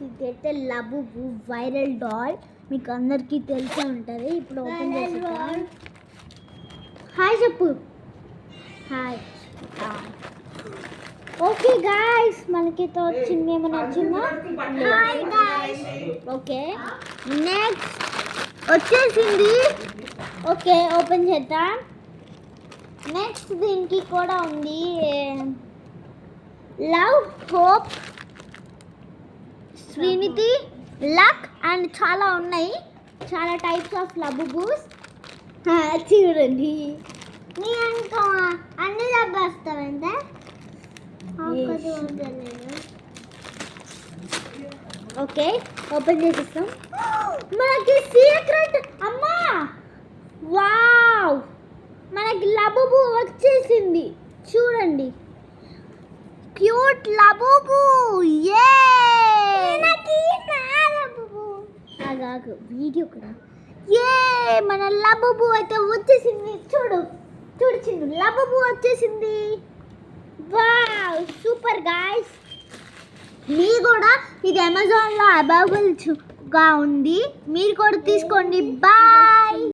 ఇదైతే లబుబు viral doll, మీకు అందరికీ తెలిసే ఉంటుంది. ఇప్పుడు ఓపెన్ చేస్తాం. హాయ్ చెప్పు. హాయ్. ఓకే గాయ్స్, మనకితో వచ్చింది ఏమైనా వచ్చిందా? ఓకే, నెక్స్ట్ వచ్చేసింది. ఓకే, ఓపెన్ చేద్దాం. నెక్స్ట్ దీనికి కూడా ఉంది love, hope, Srinidhi, luck and చాలా ఉన్నాయి. చాలా టైప్స్ ఆఫ్ లబుబూస్. చూడండి, నీ ఇంకా అన్ని డబ్బేస్తావంటే ఓకే, ఓపెన్ చేసేస్తాం. మనకి సీక్రెట్ అమ్మా, వావ్, మనకి లబుబు వచ్చేసింది. చూడండి, క్యూట్ లబుబు. ఆగాగు, వీడియో కూడా. మన లబుబు అయితే వచ్చేసింది. చూడు చూడు చిన్ను, లబుబు వచ్చేసింది. Wow, super guys. మీ కూడా ఇది అమెజాన్లో అవైలబుల్గా ఉంది, మీరు కూడా తీసుకోండి. బాయ్.